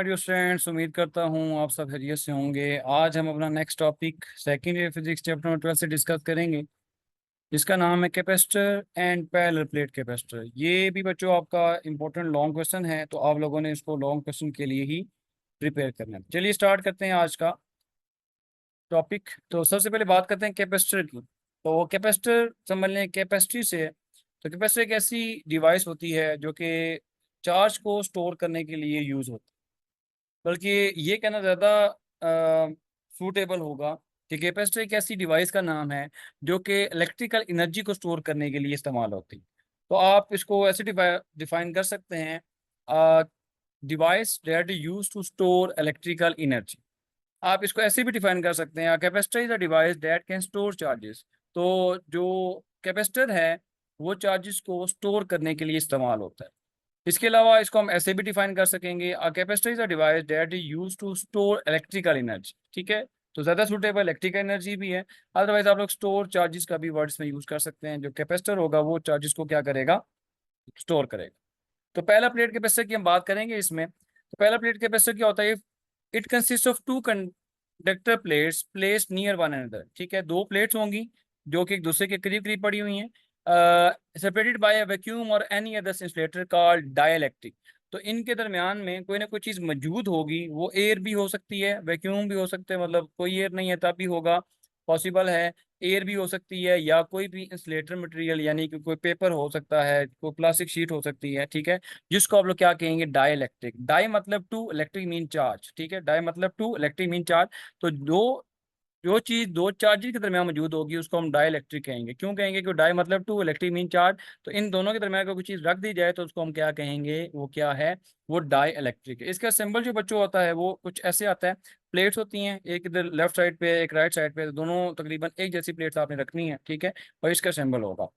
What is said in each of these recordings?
My dear students, उम्मीद करता हूँ आप सब खैरियत से होंगे। आज हम अपना next topic second year physics chapter number 12 से डिस्कस करेंगे, जिसका नाम है capacitor and parallel plate capacitor. ये भी बच्चों आपका इंपॉर्टेंट लॉन्ग क्वेश्चन है, तो आप लोगों ने इसको लॉन्ग क्वेश्चन के लिए ही प्रिपेयर करना है। चलिए स्टार्ट करते हैं आज का टॉपिक। तो सबसे पहले बात करते हैं कैपेसिटर की। तो कैपेसिटर समझ लें कैपेसिटी से है। तो कैपेसिटर एक ऐसी डिवाइस होती है जो कि चार्ज को स्टोर करने के लिए यूज होती है, बल्कि ये कहना ज़्यादा सूटेबल होगा कि कैपेसिटर एक ऐसी डिवाइस का नाम है जो कि इलेक्ट्रिकल एनर्जी को स्टोर करने के लिए इस्तेमाल होती है। तो आप इसको ऐसे डिफाइन कर सकते हैं, device that use to store electrical energy. आप इसको ऐसे भी डिफाइन कर सकते हैं, capacitor is a device that can store charges. तो जो कैपेसिटर है वो चार्जेस को स्टोर करने के लिए इस्तेमाल होता है। इसके अलावा इसको हम ऐसे भी डिफाइन कर सकेंगे, a capacitor is a device that is used to store electrical energy. ठीक है, तो ज्यादा सूटेबल इलेक्ट्रिकल एनर्जी भी है। अदरवाइज आप लोग स्टोर चार्जेस का भी वर्ड्स में यूज कर सकते हैं। जो कैपेसिटर होगा वो चार्जेस को क्या करेगा, स्टोर करेगा। तो पहला प्लेट कैपेसिटर की हम बात करेंगे इसमें। तो पहला प्लेट कैपेसिटर क्या होता है? It consist of two conductor plates placed near one another. ठीक है, दो प्लेट्स होंगी जो कि एक दूसरे के करीब करीब पड़ी हुई हैं, सेपरेटेड बाय अ वैक्यूम और any other insulator called dielectric. तो इनके दरमियान में कोई ना कोई चीज मौजूद होगी। वो एयर भी हो सकती है, वैक्यूम भी हो सकते हैं, मतलब कोई एयर नहीं है तब भी होगा, पॉसिबल है। एयर भी हो सकती है, या कोई भी इंसुलेटर मटेरियल यानी कि कोई पेपर हो सकता है, कोई प्लास्टिक शीट हो सकती है। ठीक है, जिसको आप लोग क्या कहेंगे, डाई इलेक्ट्रिक। डाई मतलब टू, इलेक्ट्रिक मीन चार्ज। ठीक है, डाई मतलब टू, इलेक्ट्रिक मीन चार्ज। तो जो चीज दो चार्जेस के दरमियान मौजूद होगी उसको हम डाई इलेक्ट्रिक कहेंगे। क्यों कहेंगे? क्योंकि डाई मतलब टू, इलेक्ट्रिक मीन चार्ज। तो इन दोनों के दरमियान अगर कोई चीज रख दी जाए तो उसको हम क्या कहेंगे, वो क्या है, वो डाई इलेक्ट्रिक है। इसका सिंबल जो बच्चों होता है वो कुछ ऐसे आता है। प्लेट्स होती हैं, एक इधर लेफ्ट साइड पे एक राइट साइड पे, तो दोनों तकरीबन एक जैसी प्लेट्स आपने रखनी है। ठीक है, और इसका सिंबल होगा।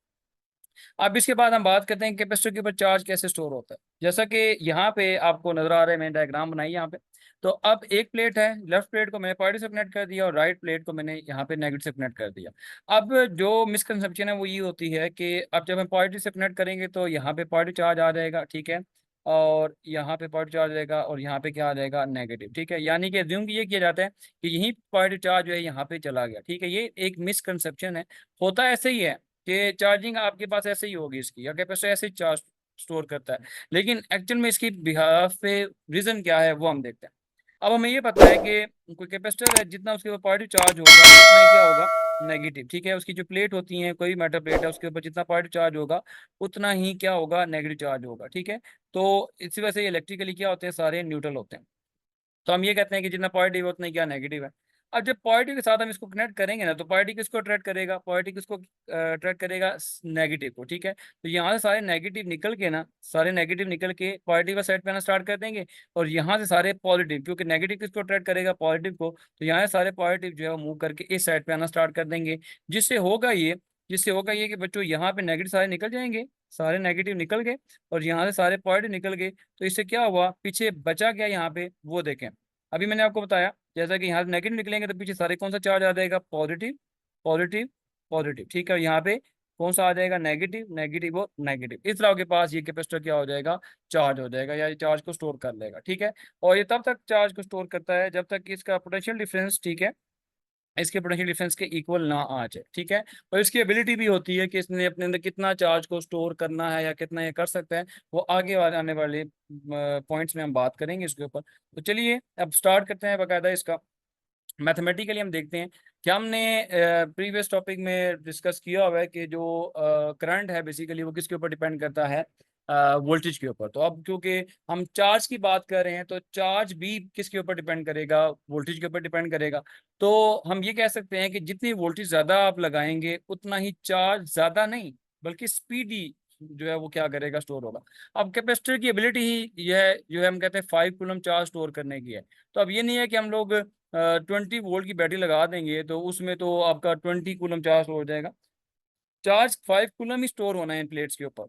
अब इसके बाद हम बात करते हैं कैपेसिटर के ऊपर चार्ज कैसे स्टोर होता है। जैसा कि यहाँ पे आपको नजर आ रहा है, मैंने डायग्राम बनाई यहाँ पे। तो अब एक प्लेट है, लेफ्ट प्लेट को मैंने पॉजिटिव से कनेक्ट कर दिया और राइट प्लेट को मैंने यहाँ पे नेगेटिव से कनेक्ट कर दिया। अब जो मिसकंसेप्शन है वो ये होती है कि अब जब हम पॉजिटिव से कनेक्ट करेंगे तो यहाँ पे पॉजिटिव चार्ज आ जाएगा। ठीक है, और यहाँ पे पॉजिटिव चार्ज आएगा और यहाँ पे क्या आ जाएगा, नेगेटिव। ठीक है, यानी कि अज्यूम ये किया जाता है कि यही पॉजिटिव चार्ज जो है यहाँ पे चला गया। ठीक है, ये एक मिसकंसेप्शन है। होता ऐसे ही है कि चार्जिंग आपके पास ऐसे ही होगी इसकी, या कैपेसिटर ऐसे ही चार्ज स्टोर करता है। लेकिन एक्चुअल में इसकी बिहाफ पे रीजन क्या है वो हम देखते हैं। अब हमें ये पता है कि कोई कैपेसिटर है, जितना उसके ऊपर पॉजिटिव चार्ज होगा उतना ही क्या होगा, नेगेटिव। ठीक है, उसकी जो प्लेट होती है, कोई मेटल प्लेट है, उसके ऊपर जितना पॉजिटिव चार्ज होगा उतना ही क्या होगा, नेगेटिव चार्ज होगा। ठीक है, तो इसी वजह से इलेक्ट्रिकली क्या होते हैं, सारे न्यूट्रल होते हैं। तो हम ये कहते हैं कि जितना पॉजिटिव है उतना ही क्या, नेगेटिव है। अब जब पॉजिटिव के साथ हम इसको कनेक्ट करेंगे ना, तो पॉजिटिव किसको अट्रैक्ट करेगा, पॉजिटिव किसको अट्रैक्ट करेगा, नेगेटिव को। ठीक है, तो यहाँ से सारे नेगेटिव निकल के ना, सारे नेगेटिव निकल के पॉजिटिव साइड पे आना स्टार्ट कर देंगे। और यहाँ से सारे पॉजिटिव, क्योंकि नेगेटिव किसको अट्रैक्ट करेगा, पॉजिटिव को, तो यहाँ से सारे पॉजिटिव जो है वो मूव करके इस साइड पे आना स्टार्ट कर देंगे। जिससे होगा ये जिससे होगा ये कि बच्चों यहाँ पे नेगेटिव सारे निकल जाएंगे, सारे नेगेटिव निकल गए और यहाँ से सारे पॉजिटिव निकल गए। तो इससे क्या हुआ, पीछे बचा क्या यहाँ पे, वो देखें। अभी मैंने आपको बताया जैसा कि यहाँ से नेगेटिव निकलेंगे तो पीछे सारे कौन सा चार्ज आ जाएगा, पॉजिटिव, पॉजिटिव, पॉजिटिव। ठीक है, यहाँ पे कौन सा आ जाएगा, नेगेटिव, नेगेटिव और नेगेटिव। इस तरह के पास ये कैपेसिटर क्या हो जाएगा, चार्ज हो जाएगा, या ये चार्ज को स्टोर कर लेगा। ठीक है, और ये तब तक चार्ज को स्टोर करता है जब तक कि इसका पोटेंशियल डिफरेंस, ठीक है, इसके पोटेंशियल डिफरेंस के इक्वल ना आ जाए। ठीक है, और इसकी एबिलिटी भी होती है कि इसने अपने अंदर कितना चार्ज को स्टोर करना है या कितना ये कर सकता है, वो आगे आने वाले पॉइंट्स में हम बात करेंगे इसके ऊपर। तो चलिए अब स्टार्ट करते हैं बाकायदा इसका। मैथमेटिकली हम देखते हैं कि हमने प्रीवियस टॉपिक में डिस्कस किया हुआ है कि जो करंट है बेसिकली वो किसके ऊपर डिपेंड करता है, वोल्टेज के ऊपर। तो अब क्योंकि हम चार्ज की बात कर रहे हैं तो चार्ज भी किसके ऊपर डिपेंड करेगा, वोल्टेज के ऊपर डिपेंड करेगा। तो हम ये कह सकते हैं कि जितनी वोल्टेज ज्यादा आप लगाएंगे उतना ही चार्ज ज्यादा नहीं बल्कि स्पीडी जो है वो क्या करेगा, स्टोर होगा। अब कैपेसिटर की एबिलिटी ही यह जो है हम कहते हैं 5 कूलम चार्ज स्टोर करने की है। तो अब ये नहीं है कि हम लोग 20 वोल्ट की बैटरी लगा देंगे तो उसमें तो आपका 20 कूलम चार्ज हो जाएगा। चार्ज 5 कूलम ही स्टोर होना है इन प्लेट्स के ऊपर।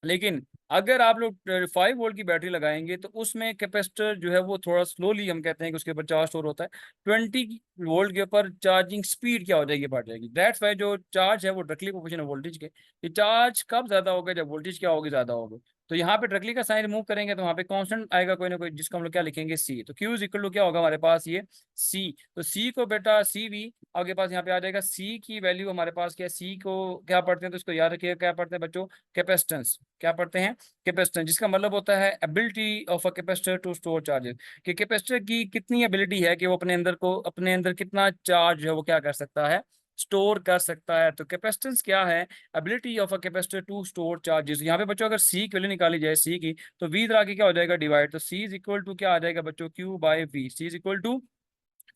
लेकिन अगर आप लोग 5 वोल्ट की बैटरी लगाएंगे तो उसमें कैपेसिटर जो है वो थोड़ा स्लोली, हम कहते हैं कि उसके ऊपर चार्ज स्टोर होता है। 20 वोल्ट के ऊपर चार्जिंग स्पीड क्या हो जाएगी, बढ़ जाएगी। दैट्स वाई जो चार्ज है वो डायरेक्टली प्रोपोर्शनल वोल्टेज के। ये चार्ज कब ज्यादा होगा, जब वोल्टेज क्या होगी, ज्यादा होगी। तो यहाँ पे डायरेक्टली का साइन रिमूव करेंगे तो वहाँ पे कांस्टेंट आएगा कोई ना कोई, जिसको हम लोग क्या लिखेंगे, सी। तो क्यू इज इक्वल टू क्या होगा हमारे पास, ये सी। तो सी को बेटा सी वी आपके पास यहाँ पे आ जाएगा। सी की वैल्यू हमारे पास क्या है, सी को क्या पढ़ते हैं, तो इसको याद रखिएगा, क्या पढ़ते हैं बच्चों, कैपेसिटेंस। क्या पढ़ते हैं, कैपेसिटेंस, जिसका मतलब होता है ability of a capacitor to store charges. कि कैपेसिटर की कितनी एबिलिटी है कि वो अपने अंदर कितना चार्ज है वो क्या कर सकता है, स्टोर कर सकता है। तो कैपेसिटेंस क्या है, ability of a capacitor to store charges. यहाँ पे बच्चों अगर सी की वैल्यू निकाली जाए, सी की, तो वी इधर आके क्या हो जाएगा, डिवाइड। तो सी इज इक्वल टू क्या आ जाएगा बच्चों, Q by V. C is equal to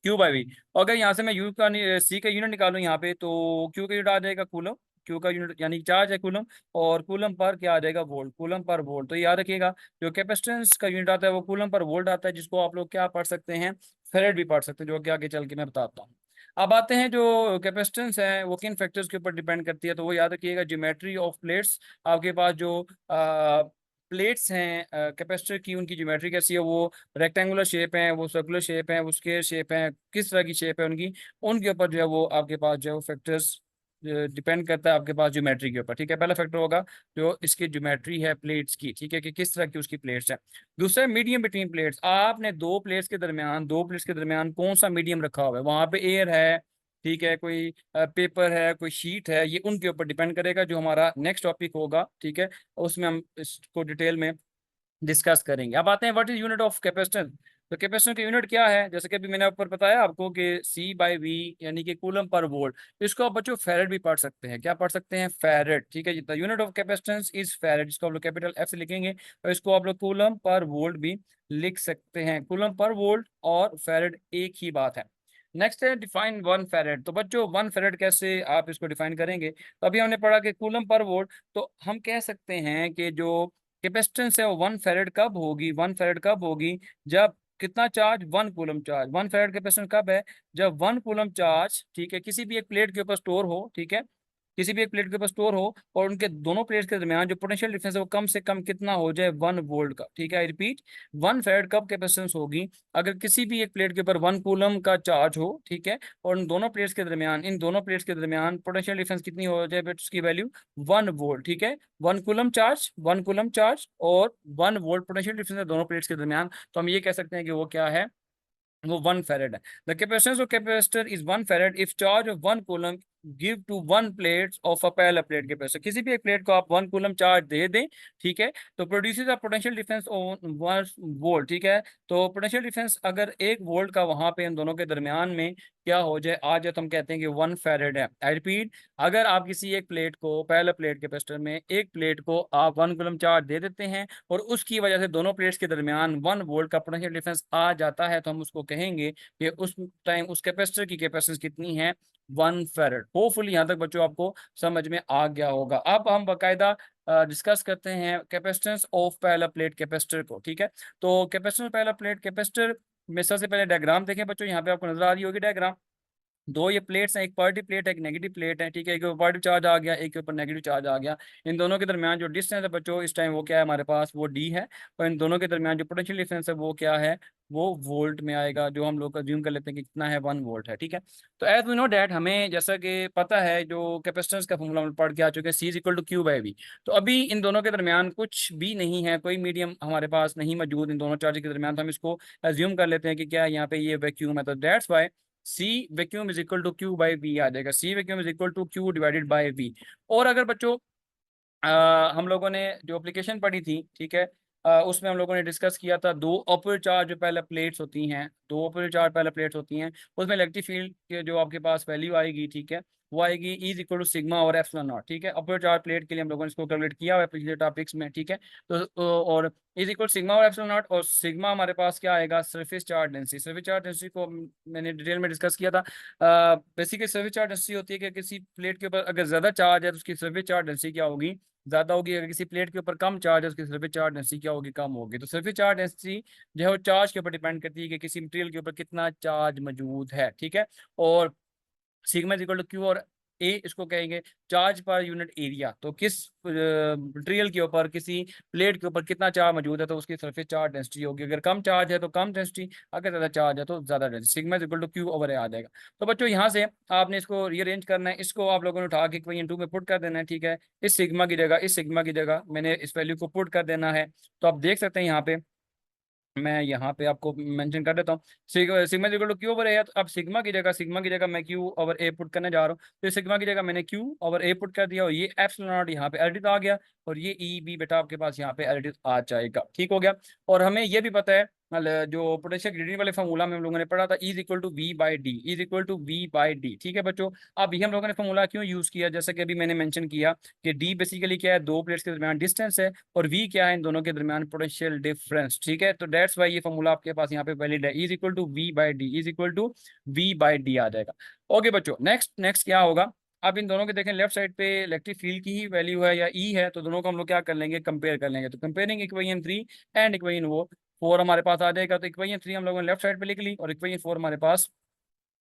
Q by V. और अगर यहाँ से मैं यू का सी का यूनिट निकालूं यहाँ पे, तो क्यू का यूनिट आ जाएगा कूलम। क्यू का यूनिट यानी चार्ज है कूलम, और कूलम पर क्या आ जाएगा, वोल्ट, कूलम पर वोल्ट। तो याद रखिएगा, जो कैपेसिटेंस का यूनिट आता है वो कूलम पर वोल्ट आता है, जिसको आप लोग क्या पढ़ सकते हैं, फेरेड भी पढ़ सकते हैं, जो कि आगे चल के मैं बताता हूँ। अब आते हैं जो कैपेसिटेंस है वो किन फैक्टर्स के ऊपर डिपेंड करती है, तो वो याद रखिएगा, ज्योमेट्री ऑफ प्लेट्स। आपके पास जो प्लेट्स हैं कैपेसिटर की, उनकी ज्योमेट्री कैसी है, वो रेक्टेंगुलर शेप है, वो सर्कुलर शेप है, वो स्क्वायर शेप है, किस तरह की शेप है उनकी, उनके ऊपर जो है वो आपके पास जो है फैक्टर्स डिपेंड करता है आपके पास ज्योमेट्री के ऊपर। ठीक है, पहला फैक्टर होगा जो इसकी ज्योमेट्री है प्लेट्स की, ठीक है, कि किस तरह की उसकी प्लेट्स है। दूसरा मीडियम बिटवीन प्लेट्स, आपने दो प्लेट्स के दरमियान कौन सा मीडियम रखा हुआ है, वहां पे एयर है, ठीक है, कोई पेपर है, कोई शीट है, ये उनके ऊपर डिपेंड करेगा, जो हमारा नेक्स्ट टॉपिक होगा। ठीक है, उसमें हम इसको डिटेल में डिस्कस करेंगे। अब आते हैं what is unit of capacitance. तो कैपेसिटेंस की यूनिट क्या है, जैसे कि अभी मैंने ऊपर बताया आपको कि सी बाई वी यानी कि कूलम पर वोल्ट। इसको आप बच्चों फैरेड भी पढ़ सकते हैं, क्या पढ़ सकते हैं, फैरेड। ठीक है, जितना unit of capacitance is farad, इसको आप लोग कैपिटल एफ से लिखेंगे, और इसको आप लोग कूलम पर वोल्ट भी लिख सकते हैं। कूलम पर वोल्ट और फैरेड एक ही बात है। नेक्स्ट है डिफाइन 1 फैरेड। तो बच्चों 1 फैरेड कैसे आप इसको डिफाइन करेंगे, तो अभी हमने पढ़ा कि कूलम पर वोल्ट, तो हम कह सकते हैं कि जो कैपेसिटेंस है वो 1 फैरेड कब होगी, 1 फैरेड कब होगी, जब कितना charge, 1 coulomb charge. 1 farad capacitance कब है, जब 1 कूलम चार्ज, ठीक है, किसी भी एक प्लेट के ऊपर स्टोर हो, ठीक है, किसी भी एक प्लेट के ऊपर स्टोर हो, और उनके दोनों प्लेट्स के दरमियान जो पोटेंशियल डिफरेंस है वो कम से कम कितना हो जाए, 1 वोल्ट का। ठीक है, आई रिपीट, 1 फैरेड कब कैपेसिटेंस होगी, अगर किसी भी एक प्लेट के ऊपर 1 कूलम का चार्ज हो, ठीक है, और इन दोनों प्लेट्स के दरमियान पोटेंशियल डिफरेंस कितनी हो जाए, बट उसकी वैल्यू 1 वोल्ट। ठीक है, 1 कूलम चार्ज और 1 वोल्ट पोटेंशियल डिफरेंस है दोनों प्लेट्स के दरमियान, तो हम ये कह सकते हैं कि वो क्या है, वो 1 फैरेड है। The capacitance of capacitor is 1 farad if charge of 1 coulomb give to 1 plate of a parallel plate capacitor. किसी भी एक प्लेट को आप 1 कूलम चार्ज दे दें, ठीक है, तो produces a potential difference on 1 volt. ठीक है, तो पोटेंशियल डिफरेंस अगर 1 वोल्ट का वहां पे इन दोनों के दरमियान में क्या हो जाए, आ जाए, तो हम कहते हैं कि 1 फैरेड है। आई रिपीट, अगर आप किसी एक प्लेट को, पैरेलल प्लेट कैपेसिटर में एक प्लेट को आप 1 कूलम चार्ज दे देते हैं, और उसकी वजह से दोनों प्लेट्स के दरमियान 1 वोल्ट का पोटेंशियल डिफरेंस आ जाता है, तो हम उसको कहेंगे कि उस टाइम उस कैपेसिटर की कैपेसिटेंस कितनी है, 1 फैरेड। होपफुली यहाँ तक बच्चों आपको समझ में आ गया होगा। अब हम बकायदा डिस्कस करते हैं capacitance of parallel plate capacitor को। ठीक है, तो कैपेसिटेंस पैरेलल प्लेट कैपेसिटर में सबसे पहले डायग्राम देखें बच्चों, यहाँ पे आपको नजर आ रही होगी डायग्राम। दो ये प्लेट्स हैं, एक पॉजिटिव प्लेट है, एक नेगेटिव प्लेट है। ठीक है, एक के ऊपर पॉजिटिव चार्ज आ गया, एक के ऊपर नेगेटिव चार्ज आ गया। इन दोनों के दरमियान जो डिस्टेंस है बच्चों इस टाइम वो क्या है हमारे पास, वो डी है। और इन दोनों के दरमियान जो पोटेंशियल डिफरेंस है वो क्या है, वो वोल्ट में आएगा, जो हम लोग अज्यूम कर लेते हैं कि कितना है, 1 वोल्ट है। ठीक है, तो एज वी नो डैट, हमें जैसा कि पता है जो कैपेसिटेंस का फॉर्मूला हम पढ़ के आ चुके हैं, C is equal to Q by V. तो अभी इन दोनों के दरमियान कुछ भी नहीं है, कोई मीडियम हमारे पास नहीं मौजूद इन दोनों चार्ज के दरमियान, तो हम इसको अज्यूम कर लेते हैं कि क्या यहाँ पे ये वैक्यूम है। तो that's why C vacuum is equal to Q by V आ जाएगा। C vacuum is equal to Q divided by V. और अगर बच्चों हम लोगों ने जो एप्लीकेशन पढ़ी थी, ठीक है, उसमें हम लोगों ने डिस्कस किया था, दो अपोजिट चार्ज जो पहले प्लेट्स होती हैं, दो अपोजिट चार्ज पहले प्लेट्स होती हैं, उसमें इलेक्ट्रिक फील्ड के जो आपके पास वैल्यू आएगी, ठीक है, वो आएगी इज इक्वल टू सिग्मा और एप्सिलॉन नॉट। ठीक है, अपोजिट चार्ज प्लेट के लिए हम लोगों ने इसको कैलकुलेट किया हुआ है पिछले टॉपिक्स में। ठीक है, और इज इक्वल सिग्मा और एप्सिलॉन नॉट, और सिग्मा हमारे पास क्या आएगा, surface charge density. Surface charge density को मैंने डिटेल में डिस्कस किया था। बेसिकली सरफेस चार्ज डेंसिटी होती है कि किसी प्लेट के ऊपर अगर ज्यादा चार्ज है तो उसकी सरफेस चार्ज डेंसिटी क्या होगी, ज्यादा होगी। अगर किसी प्लेट के ऊपर कम चार्ज है उसकी सरफेस चार्ज डेंसिटी क्या होगी, कम होगी। तो सरफेस चार्ज डेंसिटी जो है वो चार्ज के ऊपर डिपेंड करती है कि किसी मटेरियल के ऊपर कितना चार्ज मौजूद है। ठीक है, और sigma is equal to Q और ए इसको कहेंगे चार्ज पर यूनिट एरिया। तो किस मटेरियल के ऊपर, किसी प्लेट के ऊपर कितना चार्ज मौजूद है तो उसकी सरफेस चार्ज डेंसिटी होगी। अगर कम चार्ज है तो कम डेंसिटी, अगर ज्यादा चार्ज है तो ज्यादा density. Sigma is equal to Q over A आ जाएगा। तो बच्चों यहाँ से आपने इसको रीअरेंज करना है, इसको आप लोगों ने उठा के इक्वेशन 2 में पुट कर देना है, ठीक है। इस सिग्मा की जगह, इस सिग्मा की जगह मैंने इस वैल्यू को पुट कर देना है। तो आप देख सकते हैं यहाँ पे, मैं यहाँ पे आपको मेंशन कर देता हूँ, sigma equal to Q over a है। तो अब सिग्मा की जगह मैं क्यू ओवर ए पुट करने जा रहा हूँ। तो सिग्मा की जगह मैंने क्यू ओवर ए पुट कर दिया, और ये एप्सिलॉन नॉट यहाँ पे एडिट आ गया, और ये ई बी बेटा आपके पास यहाँ पे एडिट आ जाएगा, ठीक हो गया। और हमें ये भी पता है जो पोटेंशियल ग्रेडियंट वाले फार्मूला में हम लोगों ने पढ़ा था, is equal to we by D, is equal to we by D, ठीक है बच्चों। अब ये हम लोगों ने फार्मूला क्यों यूज किया, जैसे कि अभी मैंने मेंशन किया कि डी बेसिकली क्या है, दो प्लेट्स के दरमियान डिस्टेंस है, और वी क्या है, इन दोनों के दरमियान पोटेंशियल डिफरेंस, ठीक है। तो दैट्स वाई ये फार्मूला आपके पास यहाँ पे वैलिड है, is equal to we by D, is equal to we by d आ जाएगा। ओके बच्चों, नेक्स्ट नेक्स्ट क्या होगा, अब इन दोनों के देखें, लेफ्ट साइड पे इलेक्ट्रिक फील्ड की ही वैल्यू है या ई है, तो दोनों को हम लोग क्या कर लेंगे, कंपेयर कर लेंगे। तो कंपेयरिंग इक्वेशन 3 एंड इक्वेशन वो 4 हमारे पास आ जाएगा। तो इक्वेशन 3 हम लोगों ने लेफ्ट साइड पे लिख ली, और इक्वेशन 4 हमारे पास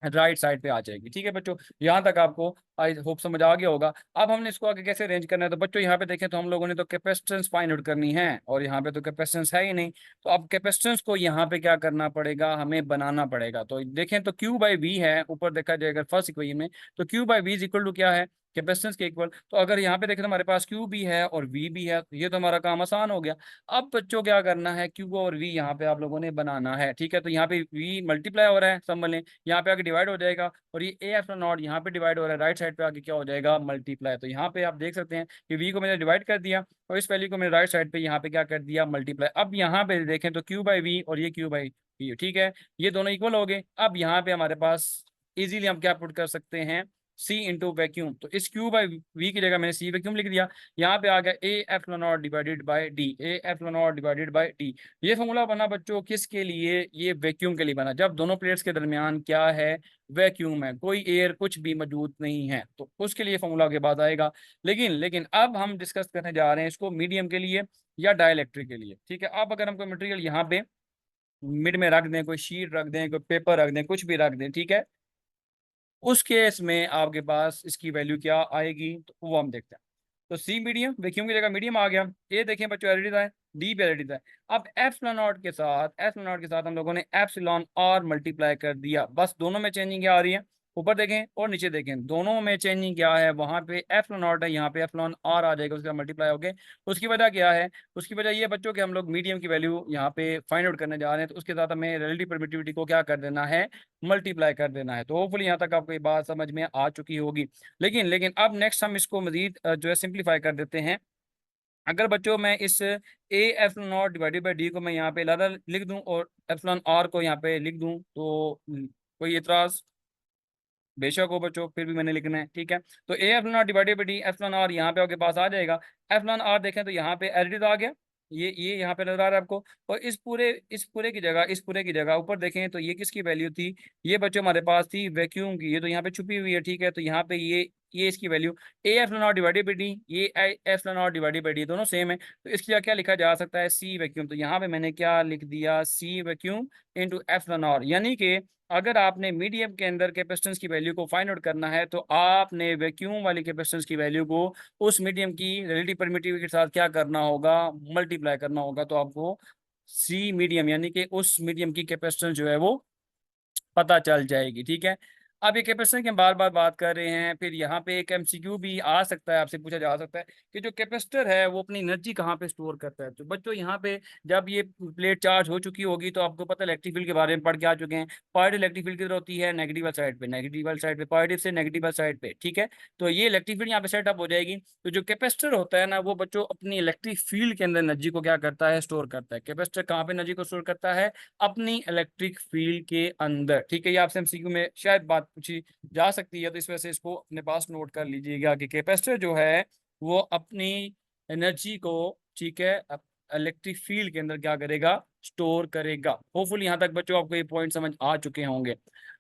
राइट साइड पे आ जाएगी, ठीक है बच्चों। यहाँ तक आपको आई होप समझ आ गया होगा। अब हमने इसको आगे कैसे अरेंज करना है, तो बच्चों यहाँ पे देखें तो हम लोगों ने तो कैपेसिटेंस फाइंड आउट करनी है, और यहाँ पे तो कैपेसिटेंस है ही नहीं। तो अब कैपेसिटेंस को यहाँ पे क्या करना पड़ेगा, हमें बनाना पड़ेगा। तो देखें तो क्यू बाई वी है, ऊपर देखा जाएगा फर्स्ट इक्वेशन में, तो Q by V is equal to क्या है, कैपेसिटेंस के इक्वल। तो अगर यहाँ पे देखें तो हमारे पास क्यू भी है और वी भी है, तो ये तो हमारा काम आसान हो गया। अब बच्चों क्या करना है, क्यू और वी यहाँ पे आप लोगों ने बनाना है, ठीक है। तो यहाँ पे वी मल्टीप्लाई हो रहा है, समझ लें, यहाँ पे आगे डिवाइड हो जाएगा, और ये ए एफ नॉट यहाँ पे डिवाइड हो रहा है, राइट साइड पे आगे क्या हो जाएगा, मल्टीप्लाई। तो यहाँ पे आप देख सकते हैं कि वी को मैंने डिवाइड कर दिया, और इस वैल्यू को मैंने राइट साइड पे यहाँ पे क्या कर दिया, मल्टीप्लाई। अब यहाँ पे देखें तो क्यू बाई वी और ये क्यू बाई वी, ठीक है, ये दोनों इक्वल हो गए। अब यहाँ पे हमारे पास इजीली हम क्या पुट कर सकते हैं, सी इंटू वैक्यूम। तो इस क्यू बाई वी की जगह मैंने सी वैक्यूम लिख दिया। यहाँ पे आ गया A F not divided by D, A F not divided by d. ये फॉर्मूला बना बच्चों किसके लिए, ये वैक्यूम के लिए बना, जब दोनों प्लेट्स के दरमियान क्या है, वैक्यूम है, कोई एयर कुछ भी मौजूद नहीं है, तो उसके लिए फॉर्मूला के बाद आएगा। लेकिन लेकिन अब हम डिस्कस करने जा रहे हैं इसको मीडियम के लिए या डाइलेक्ट्रिक के लिए, ठीक है। अब अगर हम कोई मटेरियल यहाँ पे मिड में रख दें, कोई शीट रख दें, कोई पेपर रख दें, कुछ भी रख दें, ठीक है, उस केस में आपके पास इसकी वैल्यू क्या आएगी, तो वो हम देखते हैं। तो सी मीडियम, वैक्यूम की जगह मीडियम आ गया। ये देखें बच्चों एलरेडी था, डी पे एलरेडी था। अब एप्सिलॉन नॉट के साथ, एप्सिलॉन नॉट के साथ हम लोगों ने एप्सिलॉन आर मल्टीप्लाई कर दिया, बस दोनों में चेंजिंग क्या आ रही है, ऊपर देखें और नीचे देखें, दोनों में चेंजिंग क्या है, वहां पे एप्सिलॉन नॉट है, यहाँ पे एप्सिलॉन आर आ जाएगा, उसका मल्टीप्लाई हो गए। उसकी वजह क्या है, उसकी वजह ये बच्चों कि हम लोग मीडियम की वैल्यू यहाँ पे फाइंड आउट करने जा रहे हैं, तो उसके साथ हमें रिलेटिव परमिटिविटी को क्या कर देना है, मल्टीप्लाई कर देना है। तो होपफुली यहाँ तक आपको ये बात समझ में आ चुकी होगी। लेकिन लेकिन अब नेक्स्ट हम इसको मजीद जो है सिंप्लीफाई कर देते हैं। अगर बच्चों मैं इस ए epsilon naught divided by D को मैं यहाँ पे लादा लिख दूं, और एप्सिलॉन आर को यहाँ पे लिख दूं, तो कोई इतराज बेशक हो बच्चों, फिर भी मैंने लिखना है, ठीक है। तो A epsilon R divided by D epsilon R यहाँ पे आपके पास आ जाएगा। एप्सिलॉन आर देखें तो यहाँ पे एडिट आ गया, ये यहाँ पे नजर आ रहा है आपको। और इस पूरे की जगह ऊपर देखें तो ये किसकी वैल्यू थी, ये बच्चों हमारे पास थी वैक्यूम की, ये तो यहाँ पे छुपी हुई है, ठीक है। तो यहाँ पे ये इसकी value a epsilon naught divided by d, ये epsilon naught divided by d दोनों सेम है, तो इसकी जगह क्या लिखा जा सकता है, सी वैक्यूम। तो यहाँ पे मैंने क्या लिख दिया, सी वैक्यूम इंटू एप्सिलॉन नॉट। यानी कि अगर आपने मीडियम के अंदर कैपेसिटेंस की वैल्यू को फाइंड आउट करना है, तो आपने वैक्यूम वाली कैपेसिटेंस की वैल्यू को उस मीडियम की रिलेटिव परमिटिविटी के साथ क्या करना होगा, मल्टीप्लाई करना होगा। तो आपको सी मीडियम यानी कि उस मीडियम की कैपेसिटेंस जो है वो पता चल जाएगी, ठीक है। अब ये कैपेसिटर की हम बार बार बात कर रहे हैं, फिर यहाँ पे एक एमसीक्यू भी आ सकता है, आपसे पूछा जा सकता है कि जो कैपेसिटर है वो अपनी एनर्जी कहाँ पे स्टोर करता है। तो बच्चों यहाँ पे जब ये प्लेट चार्ज हो चुकी होगी, तो आपको पता है इलेक्ट्रिक फील्ड के बारे में पढ़ के आ चुके हैं। पॉजिटिव इलेक्ट्रिक फील्ड किधर होती है, नेगेटिव वाली साइड पे, नेगेटिव वाली साइड पे पॉजिटिव से नेगेटिव वाली साइड पे, ठीक है। तो ये इलेक्ट्रिक फील्ड यहाँ पे सेटअप हो जाएगी। तो जो कैपेसिटर होता है ना, वो बच्चों अपनी इलेक्ट्रिक फील्ड के अंदर एनर्जी को क्या करता है, स्टोर करता है। कैपेसिटर कहाँ पे एनर्जी को स्टोर करता है, अपनी इलेक्ट्रिक फील्ड के अंदर, ठीक है। ये आपसे एमसीक्यू में शायद बात पूछी जा सकती है, तो इस वजह से इसको अपने पास नोट कर लीजिएगा कि कैपेसिटर जो है वो अपनी एनर्जी को, ठीक है, इलेक्ट्रिक फील्ड के अंदर क्या करेगा, स्टोर करेगा। होपफुली यहाँ तक बच्चों आपको ये पॉइंट समझ आ चुके होंगे।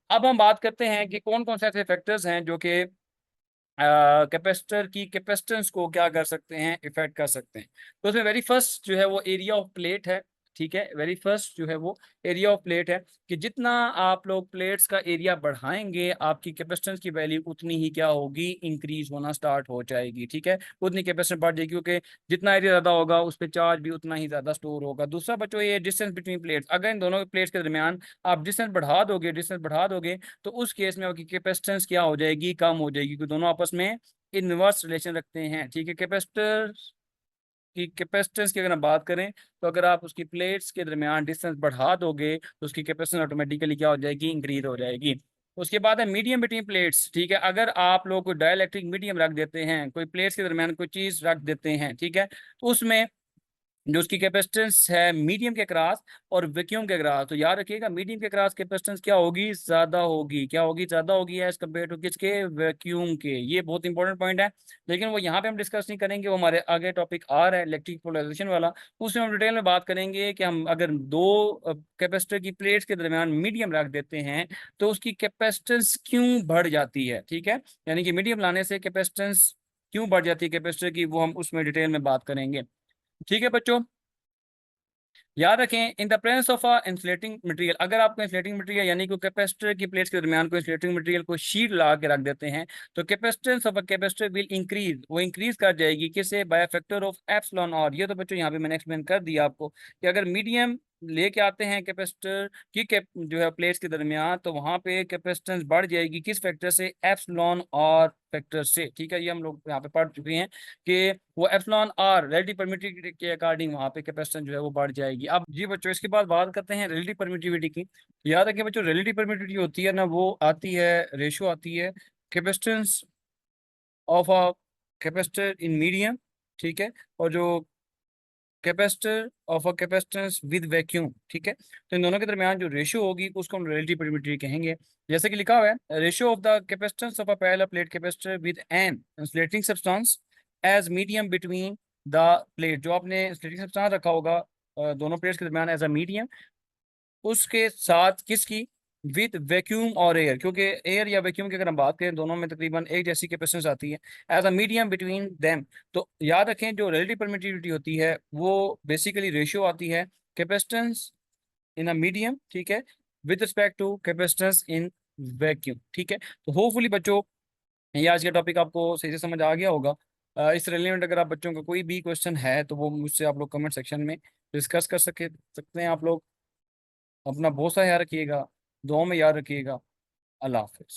अब हम बात करते हैं कि कौन कौन से ऐसे फैक्टर्स हैं जो कि कैपेसिटर की कैपेसिटेंस को क्या कर सकते हैं, इफेक्ट कर सकते हैं। तो उसमें वेरी फर्स्ट जो है वो एरिया ऑफ प्लेट है। ठीक है, वेरी फर्स्ट जो है वो एरिया ऑफ प्लेट है कि जितना आप लोग प्लेट्स का एरिया बढ़ाएंगे आपकी कैपेसिटेंस की वैल्यू उतनी ही क्या होगी, इंक्रीज होना स्टार्ट हो जाएगी। ठीक है, उतनी कैपेसिटेंस बढ़ जाएगी क्योंकि जितना एरिया ज्यादा होगा उस पर चार्ज भी उतना ही ज्यादा स्टोर होगा। दूसरा बच्चों ये डिस्टेंस बिटवीन प्लेट्स, अगर इन दोनों प्लेट्स के दरमियान आप डिस्टेंस बढ़ा दोगे तो उस केस में आपकी कैपेसिटेंस क्या हो जाएगी, कम हो जाएगी, क्योंकि दोनों आपस में इनवर्स रिलेशन रखते हैं। ठीक है, कैपेसिटर की कैपेसिटेंस की अगर हम बात करें तो अगर आप उसकी प्लेट्स के दरमियान डिस्टेंस बढ़ा दोगे तो उसकी कैपेसिटेंस ऑटोमेटिकली क्या हो जाएगी, इंक्रीज हो जाएगी। उसके बाद है मीडियम बिटवीन प्लेट्स। ठीक है, अगर आप लोग कोई डाइलेक्ट्रिक मीडियम रख देते हैं, कोई प्लेट्स के दरमियान कोई चीज रख देते हैं, ठीक है, तो उसमें जो उसकी कैपेसिटेंस है मीडियम के क्रॉस और वैक्यूम के क्रॉस, तो याद रखिएगा मीडियम के क्रॉस कैपेसिटेंस क्या होगी, ज्यादा होगी। क्या होगी, ज्यादा होगी एज कम्पेयर टू किसके, वैक्यूम के। ये बहुत इंपॉर्टेंट पॉइंट है, लेकिन वो यहाँ पे हम डिस्कस नहीं करेंगे, वो हमारे आगे टॉपिक आ रहा है इलेक्ट्रिक पोलराइजेशन वाला, उसमें हम डिटेल में बात करेंगे कि हम अगर दो कैपेसिटर की प्लेट्स के दरमियान मीडियम रख देते हैं तो उसकी कैपेसिटेंस क्यों बढ़ जाती है। ठीक है, यानी कि मीडियम लाने से कैपेसिटेंस क्यों बढ़ जाती है कैपेसिटर की, वो हम उसमें डिटेल में बात करेंगे। ठीक है बच्चों, याद रखें in the presence of a insulating material, अगर आपको इंसुलेटिंग मटेरियल यानी कि कैपेसिटर की प्लेट्स के दरमियान को इंसुलेटिंग मटेरियल को शीट लगा के रख देते हैं तो capacitance of a capacitor will increase, वो इंक्रीज कर जाएगी किससे, बाय फैक्टर ऑफ एप्सिलॉन। और ये तो बच्चों यहाँ पे मैंने एक्सप्लेन कर दिया आपको कि अगर मीडियम लेके आते हैं कैपेसिटर की जो है प्लेट्स के दरमियान तो वहां पे कैपेसिटेंस बढ़ जाएगी किस फैक्टर से, एप्सिलॉन और फैक्टर से। ठीक है, ये हम लोग यहाँ पे पढ़ चुके हैं कि वो एप्सिलॉन आर रिलेटिव परमिटिविटी के अकॉर्डिंग वहां पे कैपेसिटेंस जो है वो बढ़ जाएगी। अब जी बच्चों इसके बाद बात करते हैं रिलेटिव परमिटिविटी की। याद रखें बच्चों रिलेटिव परमिटिविटी होती है ना, वो आती है, रेशो आती है capacitance of a capacitor in medium, ठीक है, और जो capacitor of a capacitance with vacuum. ठीक है, तो इन दोनों के दरमियान जो रेशियो होगी उसको हम रिलेटिव परमिटिविटी कहेंगे। जैसे कि लिखा हुआ है ratio of the capacitance of a parallel plate capacitor with an insulating substance as medium between the plate, जो आपने इंसुलेटिंग सब्सटेंस रखा होगा दोनों प्लेट्स के दरमियान एज अ मीडियम, उसके साथ किसकी, विद वैक्यूम और एयर, क्योंकि एयर या वैक्यूम की अगर हम बात करें दोनों में तकरीबन एक जैसी कैपेसिटेंस आती है, as a medium between them. तो याद रखें जो रिलेटिव परमिटिविटी होती है वो बेसिकली रेशियो आती है कैपेसिटेंस इन अ मीडियम, ठीक है, with respect to capacitance in vacuum. ठीक है, तो होपफुली बच्चों ये आज का टॉपिक आपको सही से समझ आ गया होगा। इस रिलेवेंट अगर आप बच्चों का कोई भी क्वेश्चन है तो वो मुझसे आप लोग कमेंट सेक्शन में डिस्कस कर सकते हैं आप लोग। अपना बहुत सा याद रखिएगा, दुआओं में याद रखिएगा। अल्लाह हाफिज।